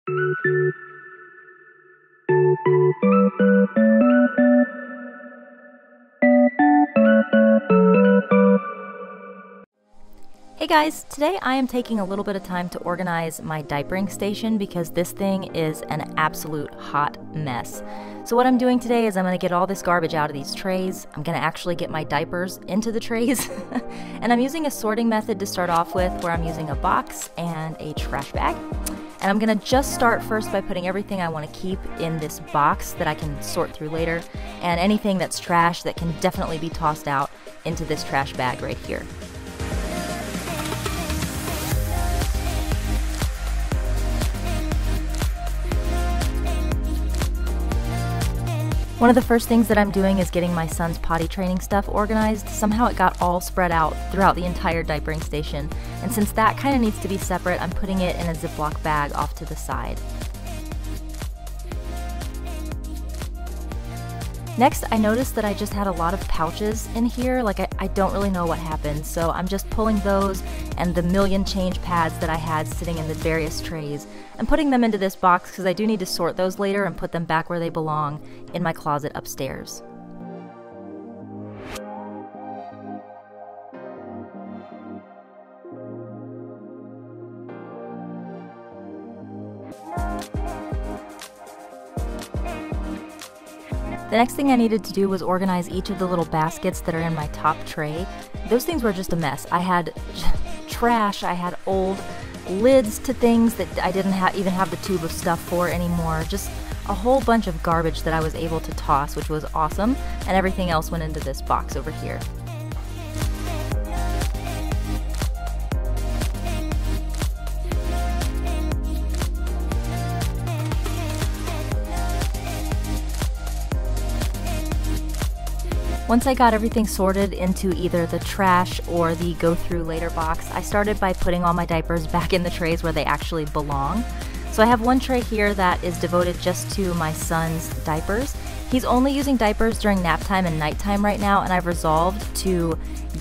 Hey guys, today I am taking a little bit of time to organize my diapering station because this thing is an absolute hot mess. So what I'm doing today is I'm going to get all this garbage out of these trays. I'm going to actually get my diapers into the trays. And I'm using a sorting method to start off with where I'm using a box and a trash bag. And I'm going to just start first by putting everything I want to keep in this box that I can sort through later, and anything that's trash that can definitely be tossed out into this trash bag right here. One of the first things that I'm doing is getting my son's potty training stuff organized. Somehow it got all spread out throughout the entire diapering station, and since that kind of needs to be separate, I'm putting it in a Ziploc bag off to the side. Next, I noticed that I just had a lot of pouches in here. Like I don't really know what happened, so I'm just pulling those and the million change pads that I had sitting in the various trays and putting them into this box because I do need to sort those later and put them back where they belong in my closet upstairs. The next thing I needed to do was organize each of the little baskets that are in my top tray. Those things were just a mess. I had trash, I had old lids to things that I didn't even have the tube of stuff for anymore. Just a whole bunch of garbage that I was able to toss, which was awesome, and everything else went into this box over here. Once I got everything sorted into either the trash or the go through later box, I started by putting all my diapers back in the trays where they actually belong. So I have one tray here that is devoted just to my son's diapers. He's only using diapers during nap time and nighttime right now, and I've resolved to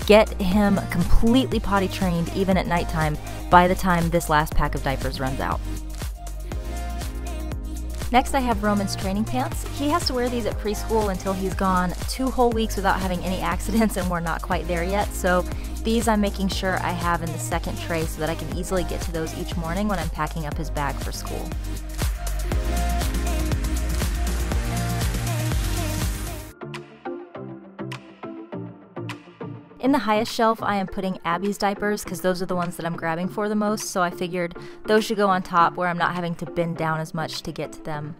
get him completely potty trained even at nighttime by the time this last pack of diapers runs out. Next, I have Roman's training pants. He has to wear these at preschool until he's gone 2 whole weeks without having any accidents, and we're not quite there yet. So these I'm making sure I have in the second tray so that I can easily get to those each morning when I'm packing up his bag for school. In the highest shelf, I am putting Abby's diapers because those are the ones that I'm grabbing for the most, so I figured those should go on top where I'm not having to bend down as much to get to them.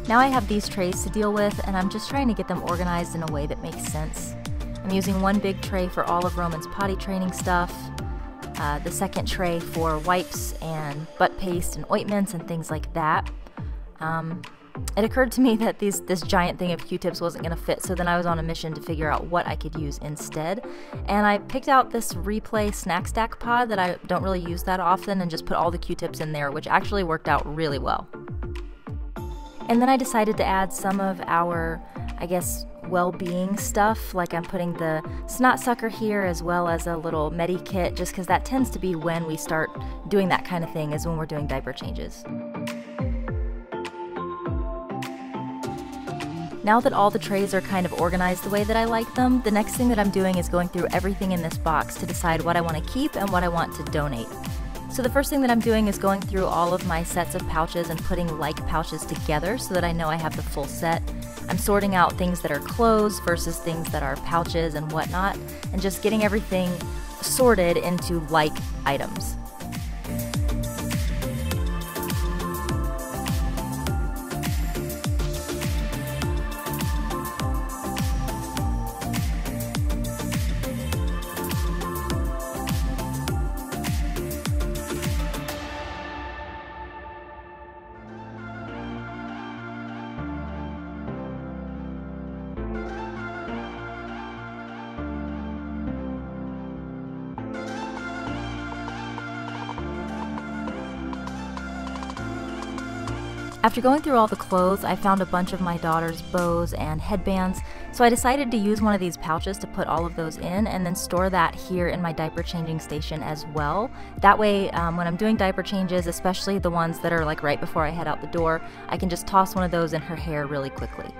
Now I have these trays to deal with, and I'm just trying to get them organized in a way that makes sense. I'm using one big tray for all of Roman's potty training stuff, the second tray for wipes and butt paste and ointments and things like that. It occurred to me that this giant thing of Q-tips wasn't going to fit, so then I was on a mission to figure out what I could use instead. And I picked out this Replay snack stack pod that I don't really use that often and just put all the Q-tips in there, which actually worked out really well. And then I decided to add some of our, I guess, well-being stuff, like I'm putting the snot sucker here as well as a little Medi kit, just because that tends to be when we start doing that kind of thing, is when we're doing diaper changes. Now that all the trays are kind of organized the way that I like them, the next thing that I'm doing is going through everything in this box to decide what I want to keep and what I want to donate. So the first thing that I'm doing is going through all of my sets of pouches and putting like pouches together so that I know I have the full set. I'm sorting out things that are clothes versus things that are pouches and whatnot, and just getting everything sorted into like items. After going through all the clothes, I found a bunch of my daughter's bows and headbands, so I decided to use one of these pouches to put all of those in and then store that here in my diaper changing station as well. That way, when I'm doing diaper changes, especially the ones that are like right before I head out the door, I can just toss one of those in her hair really quickly.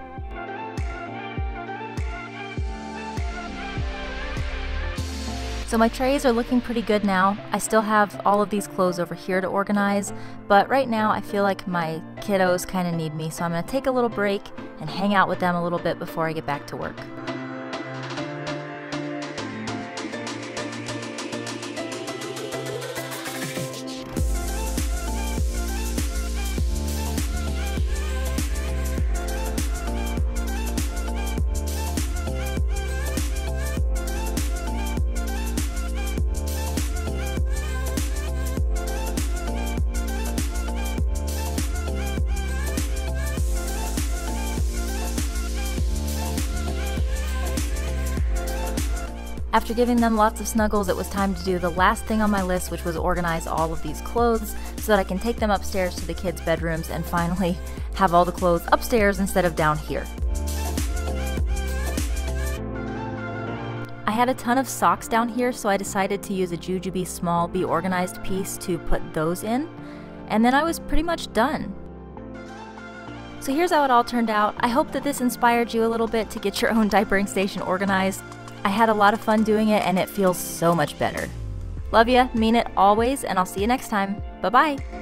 So my trays are looking pretty good now. I still have all of these clothes over here to organize, but right now I feel like my kiddos kind of need me, so I'm going to take a little break and hang out with them a little bit before I get back to work. After giving them lots of snuggles, it was time to do the last thing on my list, which was organize all of these clothes so that I can take them upstairs to the kids' bedrooms and finally have all the clothes upstairs instead of down here. I had a ton of socks down here, so I decided to use a Jujube small Be Organized piece to put those in, and then I was pretty much done. So here's how it all turned out. I hope that this inspired you a little bit to get your own diapering station organized. I had a lot of fun doing it and it feels so much better. Love ya, mean it always, and I'll see you next time. Bye-bye!